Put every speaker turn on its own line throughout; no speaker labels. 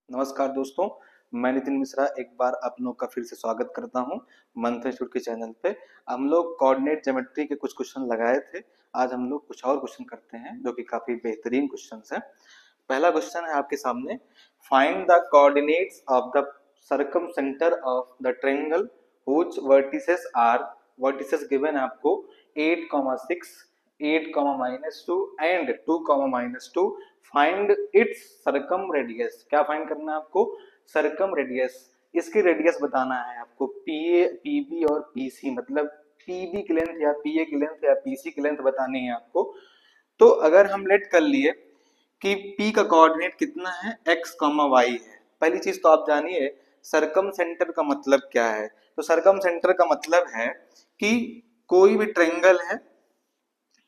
नमस्कार दोस्तों, मैं नितिन मिश्रा एक बार आप लोग का फिर से स्वागत करता हूं मंथन इंस्टीट्यूट के चैनल पे। हम लोग कोऑर्डिनेट ज्योमेट्री के कुछ क्वेश्चन लगाए थे। आज हम लोग कुछ और क्वेश्चन करते हैं जो कि काफी बेहतरीन क्वेश्चंस हैं। पहला क्वेश्चन है आपके सामने, find the coordinates of the circumcentre of the triangle which vertices given है आपको 8,6 8,-2 and 2,-2। Find its circumradius. क्या फाइंड करना है आपको? सरकम रेडियस। इसकी रेडियस बताना है आपको। पीए, पीबी और पीसी, मतलब पीबी की लेंथ या पीए की लेंथ या पीसी की लेंथ बतानी है आपको। तो अगर हम लेट कर लिए कि P का कोऑर्डिनेट कितना है, x, y है। पहली चीज तो आप जानिए सरकम सेंटर का मतलब क्या है। तो सरकम सेंटर का मतलब है कि कोई भी ट्रायंगल है,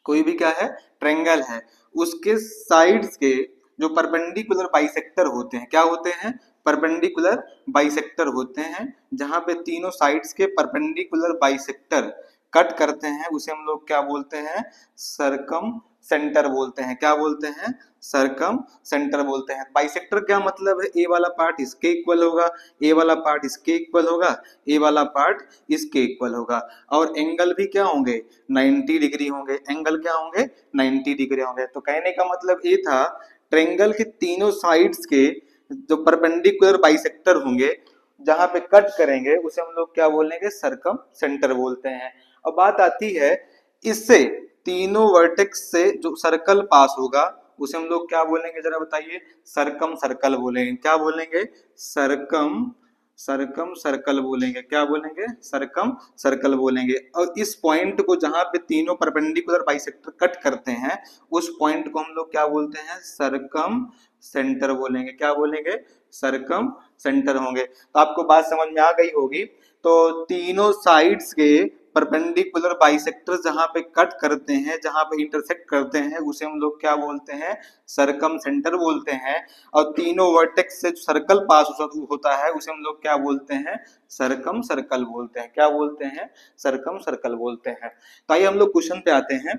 कोई भी क्या है, ट्रायंगल है, उसके साइड्स के जो परपेंडिकुलर बाइसेक्टर होते हैं, क्या होते हैं, परपेंडिकुलर बाइसेक्टर होते हैं। जहां पे तीनों साइड्स के परपेंडिकुलर बाइसेक्टर कट करते हैं उसे हम लोग क्या बोलते हैं, सरकम सेंटर बोलते हैं। क्या बोलते हैं? सरकम सेंटर बोलते हैं। बाइसेक्टर क्या मतलब है, ए वाला पार्ट इसके इक्वल होगा, ए वाला पार्ट इसके इक्वल होगा, ए वाला पार्ट इसके इक्वल होगा, और एंगल भी क्या होंगे, 90 डिग्री होंगे। एंगल क्या होंगे, 90 डिग्री होंगे। तो कहने का मतलब ये था, ट्रायंगल के तीनों साइड्स के जो परपेंडिकुलर बाइसेक्टर होंगे, जहां पे कट करेंगे उसे हम लोग क्या बोलेंगे, सरकम सेंटर बोलते हैं। अब बात आती है, इससे तीनों वर्टेक्स से जो सर्कल पास होगा उसे हम लोग क्या बोलेंगे, जरा बताइए। सरकम सर्कल बोलेंगे। क्या बोलेंगे? सरकम सरकम सर्कल बोलेंगे। क्या बोलेंगे? सरकम सर्कल बोलेंगे। और इस पॉइंट को जहां पे तीनों परपेंडिकुलर बाइसेक्टर कट करते हैं उस पॉइंट को हम लोग क्या बोलते हैं, सरकम सेंटर बोलेंगे। क्या बोलेंगे? सरकम सेंटर होंगे। तो आपको बात समझ में आ गई होगी। तो तीनों साइड्स के परपेंडिकुलर बाइसेक्टर जहां पे कट करते हैं, जहां पे इंटरसेक्ट करते हैं उसे हम लोग क्या बोलते हैं, सरकम सेंटर बोलते हैं। और तीनों वर्टेक्स से सर्कल पास होता है उसे हम लोग क्या बोलते हैं, सरकम सर्कल बोलते हैं। क्या बोलते हैं? सरकम सर्कल बोलते हैं। तो आइए हम लोग क्वेश्चन पे आते हैं।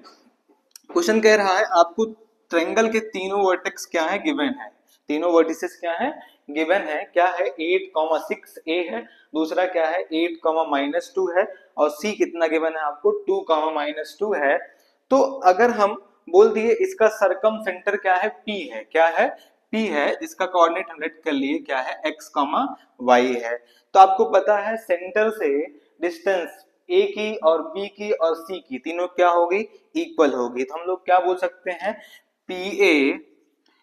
क्वेश्चन कह रहा है आपको ट्रायंगल के तीनों वर्टेक्स क्या है, गिवन है। तीनों वर्टिसेस क्या है, गिवन है। क्या है, 8,6 ए है, दूसरा क्या है 8,-2 है, और सी कितना गिवन है आपको, 2,-2 है। तो अगर हम बोल दिए इसका सरकम सेंटर क्या है, पी है। क्या है? पी है, जिसका कोऑर्डिनेट हम लेट कर लिए क्या है, x, y है। तो आपको पता है सेंटर से डिस्टेंस ए की और बी की और सी की तीनों क्या होगी, इक्वल होगी। तो हम लोग क्या बोल सकते हैं, पी ए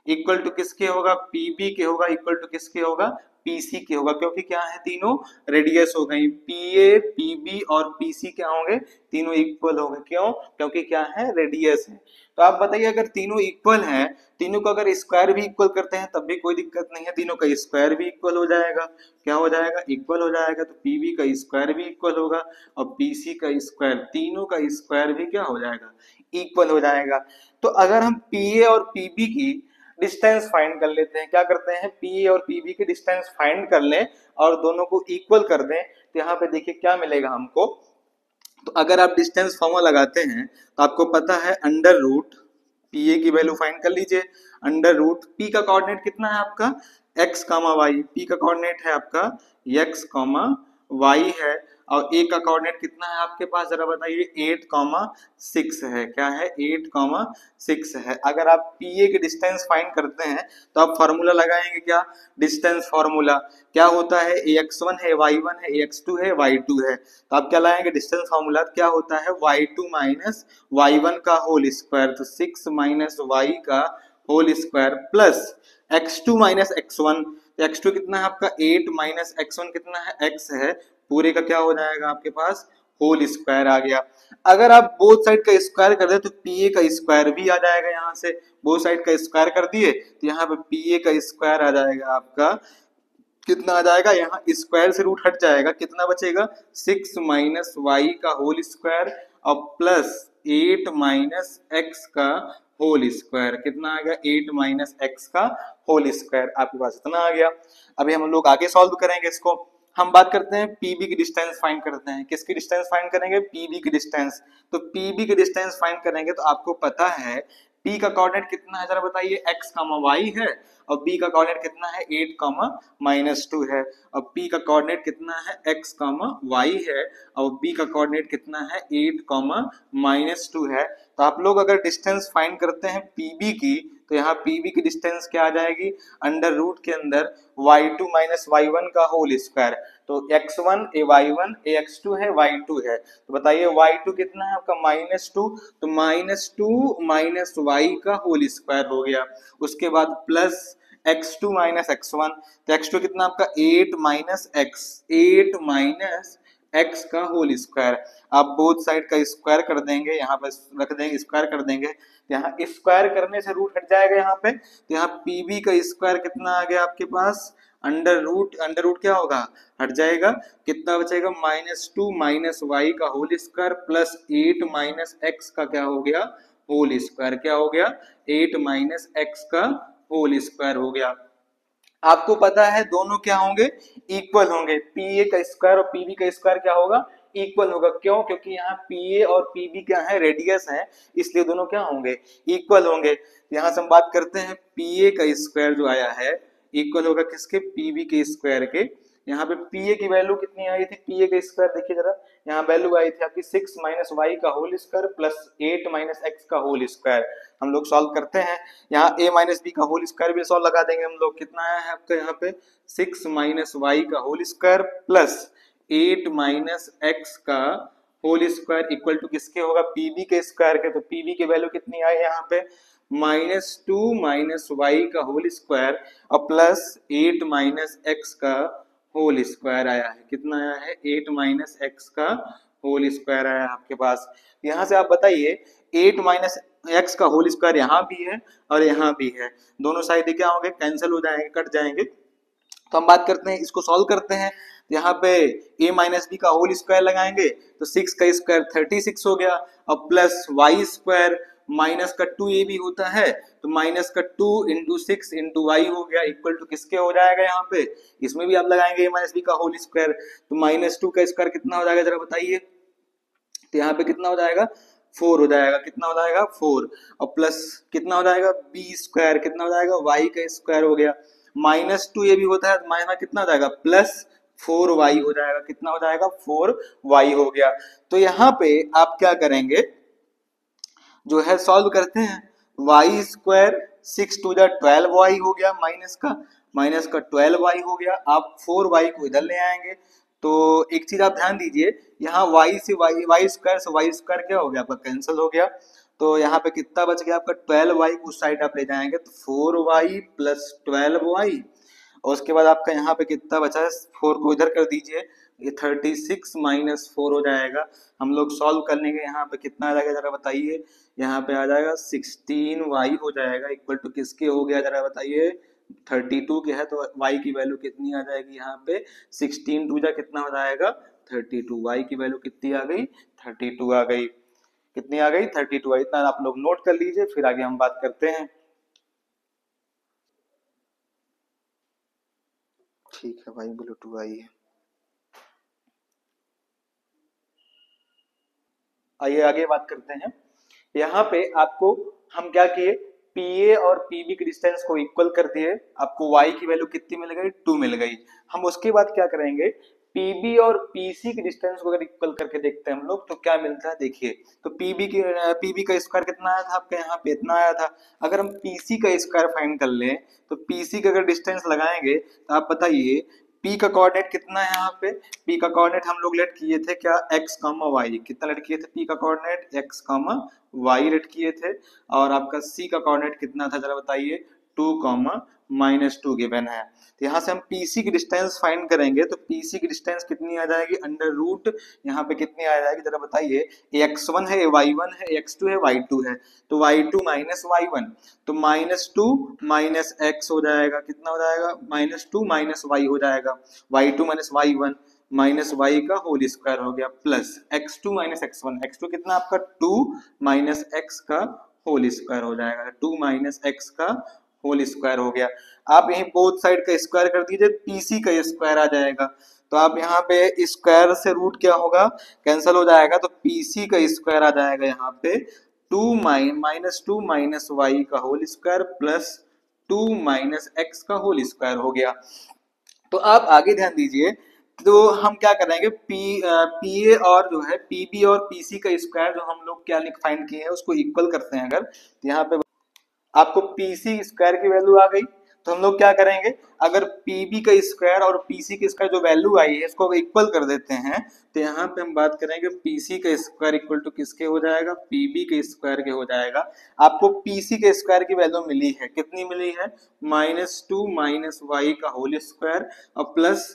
इक्वल टू किसके होगा, पीबी के होगा, इक्वल टू किसके होगा, पीसी के होगा। क्योंकि क्या है, तीनों रेडियस हो गई। पीए, पीबी और पीसी क्या होंगे, तीनों इक्वल होंगे। क्यों? क्योंकि क्या है, रेडियस है। तो आप बताइए, अगर तीनों इक्वल हैं, तीनों को अगर स्क्वायर भी इक्वल करते हैं तब भी कोई दिक्कत नहीं है, तीनों का स्क्वायर भी इक्वल हो जाएगा। क्या हो जाएगा, इक्वल हो जाएगा। तो पीबी का स्क्वायर भी इक्वल होगा और पीसी का स्क्वायर, तीनों का स्क्वायर भी क्या हो जाएगा, इक्वल हो जाएगा। तो अगर हम पीए और पीबी की डिस्टेंस फाइंड कर लेते हैं, क्या करते हैं, पी और पीबी की डिस्टेंस फाइंड कर लें और दोनों को इक्वल कर दें, तो यहाँ पे देखिए क्या मिलेगा हमको। तो अगर आप डिस्टेंस फॉर्मूला लगाते हैं तो आपको पता है अंडर रूट पी ए की वैल्यू फाइंड कर लीजिए। अंडर रूट पी का कोऑर्डिनेट कितना है आपका, एक्स कामा वाई। पी का कोऑर्डिनेट है आपका एक्स कामा वाई है, और ए का कोऑर्डिनेट कितना है आपके पास, जरा बताइए, 8,6 है। क्या है, 8,6 है। अगर आप पी ए की डिस्टेंस फाइंड करते हैं तो आप फॉर्मूला लगाएंगे, क्या, डिस्टेंस फॉर्मूला। क्या होता है, x1 है, y1 है, x2 है, y2 है। तो आप क्या लाएंगे, डिस्टेंस फॉर्मूला। क्या होता है, y2 माइनस y1 का होल स्क्वायर, तो 6 माइनस y का whole square plus x2 minus x1। तो x2 कितना है आपका, 8 माइनस x1 कितना है, x है, पूरे का क्या हो जाएगा आपके पास, होल स्क्वायर आ गया। अगर आप बोथ साइड का स्क्वायर कर दे तो पीए का स्क्वायर भी आ जाएगा। यहाँ से बोथ साइड का स्क्वायर कर दिए तो यहाँ पे पीए का स्क्वायर आ जाएगा आपका, कितना आ जाएगा, यहाँ स्क्वायर से रूट हट जाएगा, कितना बचेगा, 6 माइनस वाई का होल स्क्वायर और प्लस 8 माइनस एक्स का होल स्क्वायर। कितना आ गया, 8 माइनस एक्स का होल स्क्वायर, आपके पास इतना आ गया। अभी हम लोग आगे सॉल्व करेंगे इसको। हम बात करते हैं पीबी की डिस्टेंस फाइंड करते हैं। किसकी डिस्टेंस फाइंड करेंगे, पीबी की डिस्टेंस। तो पीबी की डिस्टेंस फाइंड करेंगे तो आपको पता है p का कोऑर्डिनेट कितना है जरा बताइए, x कामा y है, और b का कोऑर्डिनेट कितना है 8 कामा -2 है, और p का कोऑर्डिनेट कितना है x कामा y है, और b का कोऑर्डिनेट कितना है 8 कामा -2 है। तो आप लोग अगर डिस्टेंस फाइंड करते हैं pb की, तो यहाँ pb की डिस्टेंस क्या आ जाएगी, अंडर रूट के अंदर y2 माइनस y1 का होल स्क्वायर। तो x1 ए y1 ए x2 है y2 है, तो बताइए y2 कितना है आपका -2, तो -2 माइनस y का होल स्क्वायर हो गया। उसके बाद प्लस x2 माइनस x1, तो x2 कितना आपका 8 माइनस x का होल स्क्वायर। आप बोथ साइड का स्क्वायर कर देंगे, यहाँ पर रख देंगे, स्क्वायर कर देंगे, यहाँ स्क्वायर करने से रूट हट जाएगा यहाँ पे, तो यहाँ पीबी का स्क्वायर कितना आ गया आपके पास, अंडर रूट क्या होगा, हट जाएगा, कितना बचेगा -2 माइनस वाई का whole square plus 8 minus x का क्या हो गया, होल स्क्वायर। क्या हो गया, 8 माइनस एक्स का होल स्क्वायर हो गया। आपको पता है दोनों क्या होंगे, इक्वल होंगे, पीए का स्क्वायर और पीबी का स्क्वायर क्या होगा, इक्वल होगा। क्यों, क्योंकि यहाँ पीए और पीबी क्या है, रेडियस है, इसलिए दोनों क्या होंगे, इक्वल होंगे। यहाँ से हम बात करते हैं पीए का स्क्वायर जो आया है इक्वल होगा किसके, पीबी के स्क्वायर के। यहाँ पे पीए की वैल्यू कितनी आई थी, पीए का स्क्वायर देखिए जरा, यहाँ वैल्यू आई थी आपकी 6 माइनस वाई का whole square plus 8 minus x का होल स्क्वायर। हम लोग सॉल्व करते हैं, यहाँ a माइनस बी का होल स्क्वायर भी सॉल्व लगा देंगे हम लोग, कितना आया है आपका यहाँ पे 6 माइनस वाई का whole square plus 8 minus x का होल स्क्वायर इक्वल टू किसके होगा, पीबी के स्क्वायर के। तो पीबी की वैल्यू कितनी आई यहाँ पे, -2 माइनस वाई का होल स्क्वायर और प्लस 8 माइनस एक्स का होल स्क्वायर आया है। कितना आया है, 8 माइनस एक्स का होल स्क्वायर आया है आपके पास। यहाँ से आप बताइए 8 माइनस एक्स का होल स्क्वायर यहाँ भी है और यहाँ भी है, दोनों साइड क्या होंगे, कैंसिल हो जाएंगे, कट जाएंगे। तो हम बात करते हैं, इसको सॉल्व करते हैं। यहाँ पे a माइनस बी का होल स्क्वायर लगाएंगे तो 6 का स्क्वायर 36 हो गया, और प्लस वाई स्क्वायर माइनस का 2a भी होता है, तो माइनस का 2 इंटू 6 इंटू वाई हो गया इक्वल टू किसके हो जाएगा, यहाँ पे इसमें भी आप लगाएंगे a माइनस बी का होल स्क्वायर, तो -2 का स्क्वायर कितना हो जाएगा जरा बताइए, तो यहाँ पे कितना हो जाएगा 4 हो जाएगा, कितना हो जाएगा 4, और प्लस कितना हो जाएगा बी स्क्वायर, कितना हो जाएगा वाई का स्क्वायर हो गया, -2 ये भी होता है, माइनस कितना हो जाएगा प्लस 4y हो जाएगा, कितना हो जाएगा 4y हो गया। तो यहाँ पे आप क्या करेंगे, जो है सॉल्व करते हैं, Y square 6 to the 12y हो गया, माइनस का 12y हो गया, आप 4y को इधर ले आएंगे। तो एक चीज आप ध्यान दीजिए, यहाँ y से y स्क्वायर से y स्क्वायर क्या हो गया आपका, कैंसिल हो गया। तो यहाँ पे कितना बच गया आपका 12y, उस साइड आप ले जाएंगे तो 4y प्लस 12y, और उसके बाद आपका यहाँ पे कितना बचा है, 4 को इधर कर दीजिए, ये 36 माइनस 4 हो जाएगा। हम लोग सॉल्व कर लेंगे, यहाँ पे कितना आ जाएगा जरा बताइए, यहाँ पे आ जाएगा 16y हो जाएगा इक्वल टू किसके हो गया जरा बताइए, 32 के है, तो y की वैल्यू कितनी आ जाएगी यहाँ पे 16 टू जा कितना हो जाएगा 32, y की वैल्यू कितनी आ गई 32 आ गई, कितनी आ गई 32 इतना आप लोग नोट कर लीजिए, फिर आगे हम बात करते हैं। ठीक है भाई, ब्लूटूथ आई है, आइए आगे बात करते हैं। यहाँ पे आपको हम क्या किए, पीए और पीबी की डिस्टेंस को इक्वल कर दिए, आपको y की वैल्यू कितनी मिल गई 2 मिल गई। हम उसके बाद क्या करेंगे, पीबी और पीसी की डिस्टेंस को अगर इक्वल करके देखते हैं हम लोग तो क्या मिलता है देखिए, तो पीबी का स्क्वायर कितना आया था आपका, यहाँ पे इतना आया था। अगर हम पीसी का स्क्वायर फाइंड कर लें तो पीसी का अगर डिस्टेंस लगाएंगे तो आप बताइए P का कोऑर्डिनेट कितना है, यहाँ पे P का कोऑर्डिनेट हम लोग लेट किए थे क्या, x कामा वाई, कितना लेट किए थे P का coordinate x comma y late किए थे, और आपका C का कोऑर्डिनेट कितना था जरा बताइए 2 कामा -2 गिवन है। तो यहाँ से हम PC की डिस्टेंस फाइंड करेंगे तो PC की डिस्टेंस कितनी आ जाएगी, अंडर रूट यहाँ पे कितनी आ जाएगी जरा बताइए, x1 है y1 है x2 है y2 है, तो y2 माइनस y1, तो -2 माइनस x हो जाएगा, कितना हो जाएगा -2 माइनस y हो जाएगा, y2 minus y1 minus y का होल स्क्वायर हो गया plus x2 minus x1, x2 कितना आपका 2 माइनस x का होल स्क्वायर हो जाएगा, 2 माइनस x का होल स्क्वायर हो गया। आप यहीं बोथ साइड का स्क्वायर कर दीजिए, पीसी का स्क्वायर आ जाएगा, तो आप यहाँ पे स्क्वायर से रूट क्या होगा कैंसिल हो जाएगा, तो पीसी का स्क्वायर आ जाएगा यहाँ पे टू माइनस वाई का whole square plus 2 minus x का होल स्क्वायर हो गया। तो आप आगे ध्यान दीजिए, तो हम क्या करेंगे, पी ए और जो है पी बी और पी सी का स्क्वायर जो हम लोग क्या फाइंड किए हैं उसको इक्वल करते हैं। अगर तो यहाँ पे आपको पीसी स्क्वायर की वैल्यू आ गई, तो हम लोग क्या करेंगे, अगर पीबी का स्क्वायर और पीसी का स्क्वायर जो वैल्यू आई है इसको इक्वल कर देते हैं, तो यहाँ पे हम बात करेंगे पीसी का स्क्वायर इक्वल टू किसके हो जाएगा, पीबी के स्क्वायर के हो जाएगा। आपको पीसी के स्क्वायर की वैल्यू मिली है, कितनी मिली है, -2 माइनस वाई का होल स्क्वायर और प्लस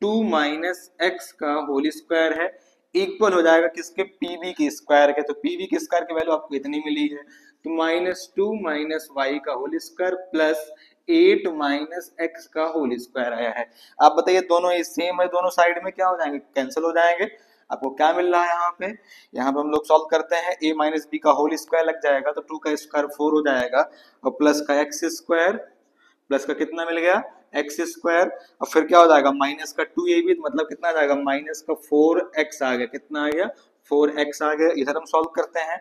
2 माइनस एक्स का होल स्क्वायर है, इक्वल हो जाएगा किसके, पीबी के स्क्वायर के। तो पीबी के स्क्वायर की वैल्यू आपको इतनी मिली है, तो -2 माइनस वाई का whole square plus 8 minus x का होल स्क्वायर आया है। आप बताइए, दोनों ये सेम है, दोनों साइड में क्या हो जाएंगे, कैंसिल हो जाएंगे। आपको क्या मिल रहा है यहाँ पे हम लोग सॉल्व करते हैं, a माइनस बी का होल स्क्वायर लग जाएगा तो 2 का स्क्वायर 4 हो जाएगा और प्लस का एक्स स्क्वायर, प्लस का कितना मिल गया, एक्स स्क्वायर, और फिर क्या हो जाएगा माइनस का 2ab, मतलब कितना आ जाएगा, माइनस का 4x आ गया, कितना आ गया, 4x आ गया। इधर हम सॉल्व करते हैं,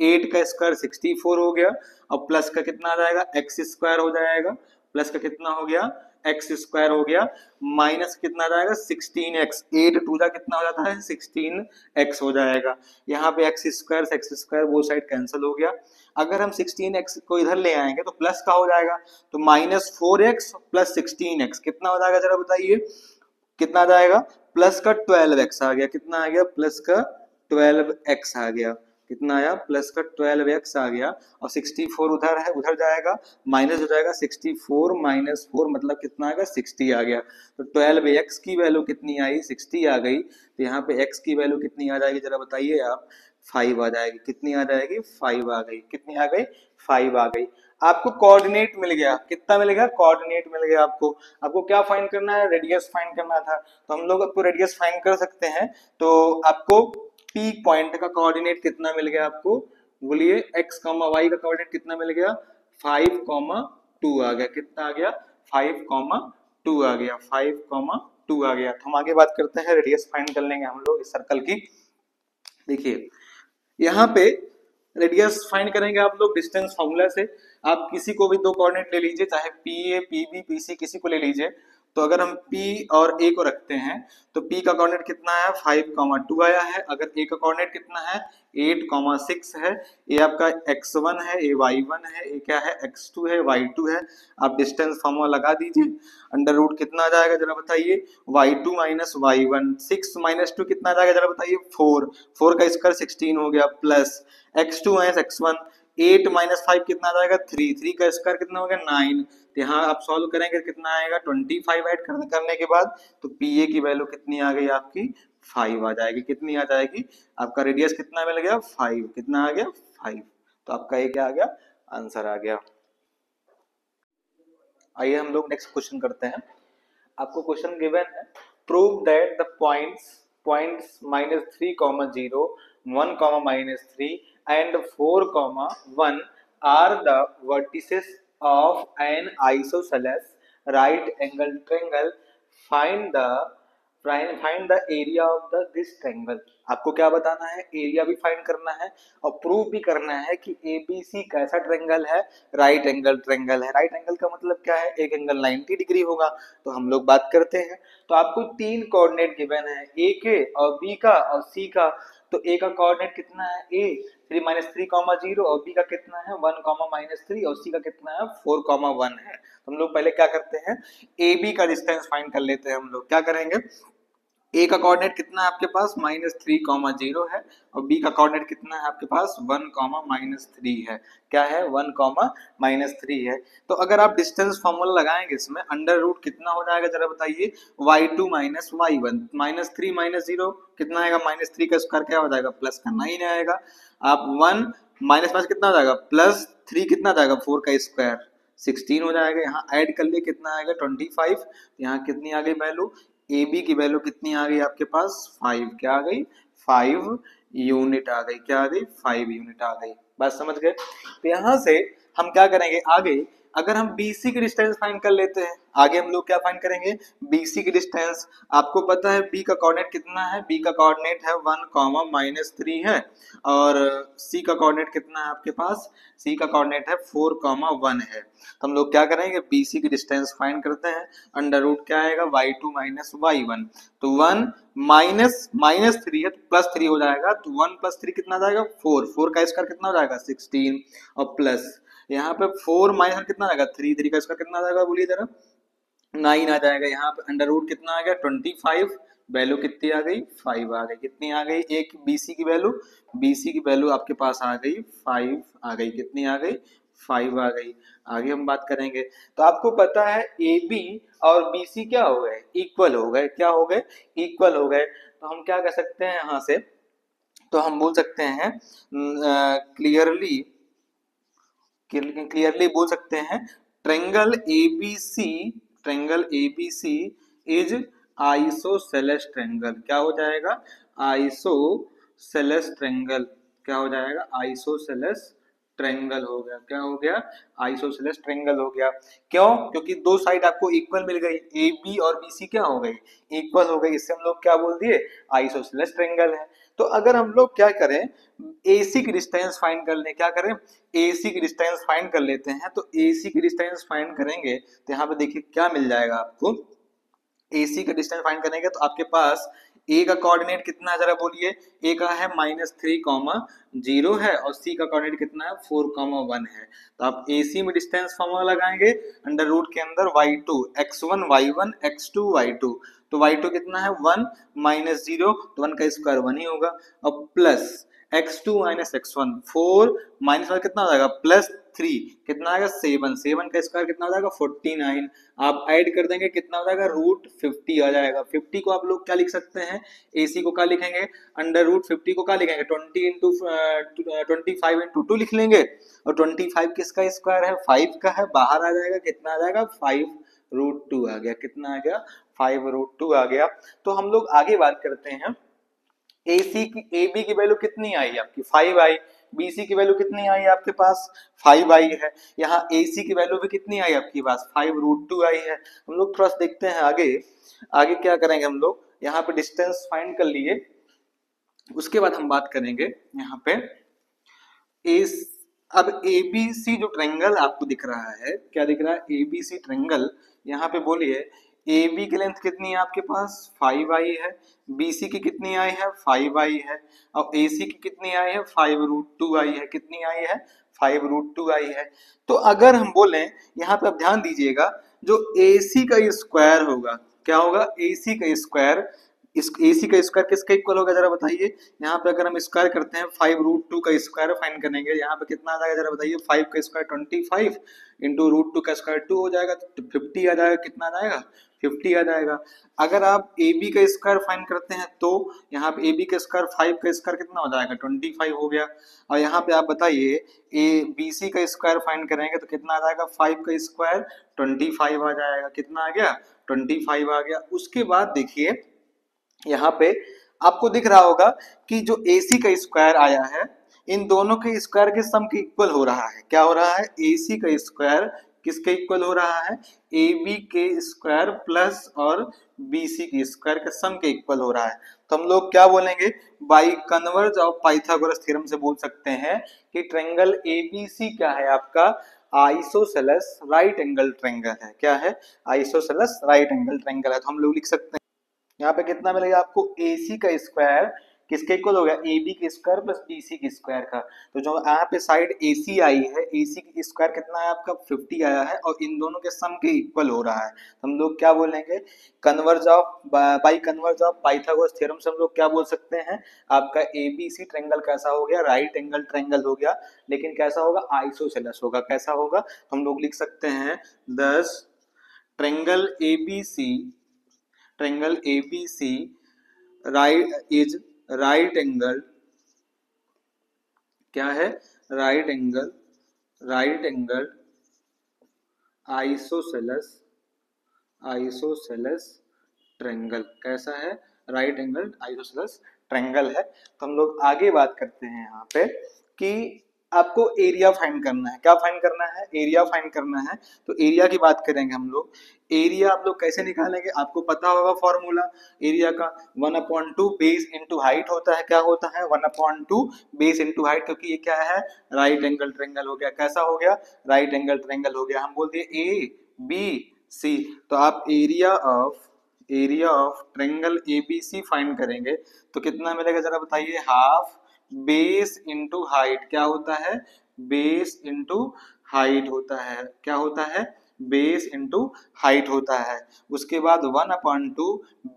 8 का स्क्वायर 64 हो गया और प्लस का कितना आ जाएगा, एक्स स्क्वायर हो जाएगा, प्लस का कितना हो गया, एक्स स्क्वायर हो गया, माइनस कितना आ जाएगा 16x, 8 टू जा कितना हो जाता है 16x हो जाएगा। यहाँ पे एक्स स्क्वायर वो साइड कैंसिल हो गया। अगर हम 16x को इधर ले आएंगे तो प्लस का हो जाएगा, तो -4x प्लस 16x कितना हो जाएगा, जरा बताइए कितना आ जाएगा, प्लस का 12x आ गया, कितना आ गया, प्लस का 12x आ गया, कितना आया, प्लस का 12x आ गया और 64 उधर है, उधर जाएगा माइनस हो जाएगा, 64 माइनस 4 मतलब कितना आएगा, 60 आ गया। तो 12x की वैल्यू कितनी आई, 60 आ गई। तो यहाँ पे x की वैल्यू कितनी आ जाएगी, जरा बताइए आप, 5 आ जाएगी, कितनी आ जाएगी, 5 आ गई, कितनी आ गई, 5 आ गई। आपको कोऑर्डिनेट मिल गया, कितना मिलेगा, कोऑर्डिनेट मिल गया। आपको क्या फाइंड करना है, रेडियस फाइंड करना था, तो हम लोग आपको रेडियस फाइंड कर सकते हैं। तो आपको पी पॉइंट का कोऑर्डिनेट कितना मिल गया, आपको बोलिए, x, y का कोऑर्डिनेट कितना मिल गया, 5,2 आ गया, कितना आ गया, 5,2 आ गया, 5,2 आ गया। तो हम आगे बात करते हैं, रेडियस फाइंड कर लेंगे हम लोग इस सर्कल की। देखिए यहाँ पे रेडियस फाइंड करेंगे आप लोग डिस्टेंस फॉर्मूला से। आप किसी को भी दो कोऑर्डिनेट ले लीजिए, चाहे P A P B P C किसी को ले लीजिए। तो अगर हम P और A को रखते हैं तो P का कोऑर्डिनेट कितना है, 5,2 आया है। अगर A का कोऑर्डिनेट कितना है, 8,6 है। A आपका x1 है, A y1 है, A क्या है, x2 है, y2 है। आप डिस्टेंस फॉर्मूला लगा दीजिए, अंडर रूट कितना आ जाएगा, जरा बताइए, y2 माइनस y1, 6 माइनस 2 कितना आ जाएगा, जरा बताइए, 4, 4 का स्क्वायर 16 हो गया, plus x2 minus x1, 8 minus 5 कितना आ जाएगा, 3, 3 का स्क्वायर कितना हो गया, 9। तो यहाँ आप सॉल्व करेंगे कितना आएगा, 25 ऐड करने के बाद तो पी ए की वैल्यू कितनी आ गई आपकी, 5 आ जाएगी, कितनी आ जाएगी, आपका रेडियस कितना मिल गया, 5, कितना आ गया, 5। तो आपका ये क्या आ गया, आंसर आ गया। आइए हम लोग नेक्स्ट क्वेश्चन करते हैं। आपको क्वेश्चन गिवन है, prove that the points -3, 0, 1, -3 and 4, 1 are the vertices of an isosceles right angle triangle. Find the area of this triangle. आपको क्या बताना है, एरिया भी फाइंड करना है और प्रूव भी करना है कि ABC कैसा ट्रायंगल है, राइट एंगल ट्रायंगल है। राइट एंगल का मतलब क्या है, एक एंगल 90 डिग्री होगा। तो हम लोग बात करते हैं, तो आपको 3 कोऑर्डिनेट गिवन है, A के और B का और C का। तो A का कोऑर्डिनेट कितना है, A 3 -3, 0 और B का कितना है 1, -3 और C का कितना है 4, 1 है। तो हम लोग पहले क्या करते हैं, AB का डिस्टेंस फाइंड कर लेते हैं। हम लोग क्या करेंगे, A का कोऑर्डिनेट कितना है आपके पास -3, 0 है और B का कोऑर्डिनेट कितना है आपके पास 1, -3 है। क्या है 1, -3 है। तो अगर आप डिस्टेंस फॉर्मूला लगाएंगे इसमें, अंडर रूट कितना हो जाएगा, जरा बताइए, y2 माइनस y1, -3 -0 कितना आएगा, -3 का स्क्वायर क्या हो जाएगा, प्लस का 9 आएगा। आप 1 माइनस कितना हो जाएगा, +3 कितना आ जाएगा, 4 का स्क्वायर 16 हो जाएगा। यहाँ ऐड कर लिए कितना आएगा 25। यहाँ कितनी आ गई वैल्यू, ए बी की वैल्यू कितनी आ गई आपके पास 5, क्या आ गई 5 यूनिट आ गई, क्या आ गई 5 यूनिट आ गई। बात समझ गए। तो यहाँ से हम क्या करेंगे, आगे अगर हम BC की डिस्टेंस फाइंड कर लेते हैं, आगे हम लोग क्या फाइंड करेंगे, BC की डिस्टेंस। आपको पता है B का कोऑर्डिनेट कितना है, B का कोऑर्डिनेट है 1, -3 है, और C का कोऑर्डिनेट कितना है आपके पास, C का कोऑर्डिनेट है 4, 1 है। तो हम लोग क्या करेंगे, BC की डिस्टेंस फाइंड करते हैं। अंडर रूट क्या आएगा, y2 - y1, तो 1 -3 है तो +3 हो जाएगा, तो 1 + 3 कितना आ जाएगा, 4 का स्क्वायर कितना हो जाएगा 16, और प्लस यहाँ पे 4 माइनस कितना आ जाएगा 3 का स्क्वायर कितना आ जाएगा बोलिए जरा, 9 आ जाएगा। यहाँ पे अंडर रूट कितना आ गया 25, वैल्यू कितनी आ गई 5 आ गई, कितनी आ गई, एक BC की वैल्यू आपके पास आ गई 5 आ गई, कितनी आ गई 5 आ गई। आगे हम बात करेंगे, तो आपको पता है AB और BC क्या हो गए, इक्वल हो गए, क्या हो गए, इक्वल हो गए। तो हम क्या कर सकते हैं यहाँ से, तो हम बोल सकते हैं क्लियरली बोल सकते हैं, triangle ABC is isosceles triangle. क्या हो जाएगा, आइसोसेलेस ट्रेंगल, क्या हो जाएगा, आइसोसेलेस ट्रेंगल हो गया, क्या हो गया, आइसोसेलेस ट्रेंगल हो गया। क्यों, क्योंकि दो साइड आपको इक्वल मिल गई, ए बी और बी सी क्या हो गई, इक्वल हो गई, इससे हम लोग क्या बोल दिए, आइसोसेलेस ट्रेंगल है। तो अगर हम लोग क्या करें, AC की डिस्टेंस फाइंड कर ले, क्या करें, AC की डिस्टेंस फाइंड कर लेते हैं। तो AC की डिस्टेंस फाइंड करेंगे तो यहाँ पे देखिए क्या मिल जाएगा आपको, AC का डिस्टेंस फाइंड करेंगे तो आपके पास A का कोऑर्डिनेट कितना है जरा बोलिए, A का है -3, 0 है, और C का कोऑर्डिनेट कितना है 4, 1 है। तो आप AC में डिस्टेंस फॉर्मूला लगाएंगे, अंडर रूट के अंदर y2 x1 y1 x2 y2, तो y2 कितना है 1 -0, तो 1 का स्क्वायर 1 ही होगा, और प्लस x2 - x1 4 -1 कितना हो जाएगा +3, कितना आएगा 7 का स्क्वायर कितना हो जाएगा 49, आप ऐड कर देंगे कितना हो जाएगा √50 आ जाएगा। 50 को आप लोग क्या लिख सकते हैं, AC को क्या लिखेंगे, अंडर रूट 50 को क्या लिखेंगे 25 × 2 लिख लेंगे, और 25 किसका स्क्वायर है 5 का है, बाहर आ जाएगा कितना आ जाएगा 5√2 आ गया, कितना आ गया 5√2 आ गया। तो हम लोग आगे बात करते हैं, AB की वैल्यू कितनी आई आपकी 5 आई, BC की वैल्यू कितनी आई आपके पास 5 आई है, यहाँ AC की वैल्यू भी कितनी आई आपके पास 5√2 आई है। हम लोग थोड़ा सा देखते हैं आगे, आगे क्या करेंगे हम लोग, यहाँ पे डिस्टेंस फाइंड कर लिए, उसके बाद हम बात करेंगे यहाँ पे इस, अब ABC जो ट्रेंगल आपको दिख रहा है, क्या दिख रहा है ABC ट्रेंगल, यहाँ पे बोलिए AB की लेंथ कितनी है आपके पास 5 आई है, BC की कितनी आई है 5 आई है, और AC की कितनी आई है 5√2 आई है, कितनी आई है 5√2 आई है। तो अगर हम बोलें, यहाँ पे आप ध्यान दीजिएगा, जो AC का स्क्वायर होगा, क्या होगा AC का स्क्वायर, इस AC का स्क्वायर किसके इक्वल होगा जरा बताइए, यहाँ पे अगर हम स्क्वायर करते हैं 5√2 का स्क्वायर फाइंड करेंगे, यहाँ पे कितना आ जाएगा जरा बताइए, 5 का स्क्वायर 25 इंटू √2 का स्क्वायर 2 हो जाएगा, तो 50 आ जाएगा, कितना आ जाएगा 50 आ जाएगा। अगर आप AB का स्क्वायर फाइंड करते हैं तो यहाँ पे AB का स्क्वायर 5 का स्क्वायर कितना हो जाएगा 25 हो गया, और यहाँ पे आप बताइए BC का स्क्वायर फाइंड करेंगे तो कितना आ जाएगा 5 का स्क्वायर 25 आ जाएगा, कितना आ गया 25 आ गया। उसके बाद देखिए यहाँ पे आपको दिख रहा होगा कि जो AC का स्क्वायर आया है, इन दोनों के स्क्वायर के सम के इक्वल हो रहा है, क्या हो रहा है AC का स्क्वायर किसके इक्वल हो रहा है, AB के स्क्वायर प्लस और BC के स्क्वायर के सम के इक्वल हो रहा है। तो हम लोग क्या बोलेंगे, by converse of Pythagoras theorem से बोल सकते हैं कि ट्रेंगल ABC क्या है आपका, आइसोसेलेस राइट एंगल ट्रेंगल है, क्या है आइसोसेलेस राइट एंगल ट्रेंगल है। तो हम लोग लिख सकते हैं यहाँ पे कितना मिलेगा आपको, AC का स्क्वायर किसके इक्वल हो गया, AB के स्क्वायर प्लस BC के स्क्वायर का। तो जो यहाँ पे साइड AC आई है, AC की स्क्वायर कितना है आपका 50 आया है, और इन दोनों के सम के इक्वल हो रहा है। तो हम लोग क्या बोलेंगे, converse of by converse of Pythagoras theorem से हम लोग क्या बोल सकते हैं, आपका ABC ट्रेंगल कैसा हो गया, राइट एंगल ट्रेंगल हो गया, लेकिन कैसा होगा आइसोसेलेस होगा, कैसा होगा, तो हम लोग लिख सकते हैं 10 triangle ABC right is right angle, क्या है राइट एंगल आइसोसेलेस ट्रेंगल, कैसा है राइट एंगल आइसोसेलेस ट्रेंगल है। तो हम लोग आगे बात करते हैं यहाँ पे कि आपको एरिया फाइंड करना है। क्या फाइंड करना है? एरिया फाइंड करना है। तो एरिया की बात करेंगे हम लोग। एरिया आप लोग कैसे निकालेंगे? आपको पता होगा फॉर्मूला एरिया का, 1/2 बेस इंटू हाइट होता है। क्या होता है? 1/2 बेस इंटू हाइट, क्योंकि ये क्या है? राइट एंगल ट्रेंगल हो गया। कैसा हो गया? राइट एंगल ट्रेंगल हो गया। हम बोल दिए ए बी सी, तो आप area of triangle A B C find करेंगे तो कितना मिलेगा जरा बताइए? Half base into height. क्या होता है? बेस इंटू हाइट होता है। क्या होता है? बेस इंटू हाइट होता है। उसके बाद 1/2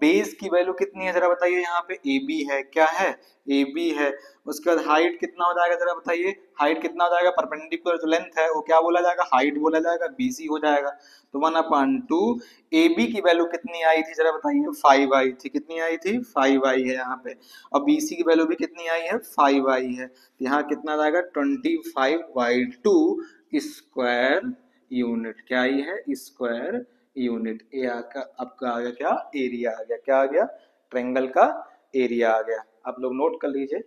बेस की वैल्यू कितनी है जरा बताइए? यहाँ पे ए बी है। क्या है? ए बी है। उसके बाद हाइट कितना हो जाएगा जरा बताइए? हाइट कितना हो जाएगा? परपेंडिकुलर जो लेंथ है वो क्या बोला जाएगा? हाइट बोला जाएगा, बीसी हो जाएगा। तो 1/2 ए बी की वैल्यू कितनी आई थी जरा बताइए? 5 आई थी। कितनी आई थी? 5 आई है यहाँ पे। और BC की वैल्यू भी कितनी आई है? 5 आई है। यहाँ कितना आएगा? 25/2 स्क्वायर यूनिट। क्या आई है? Square unit. ये आपका आ गया क्या? एरिया आ गया। क्या आ गया? ट्रेंगल का एरिया आ गया। आप लोग नोट कर लीजिए।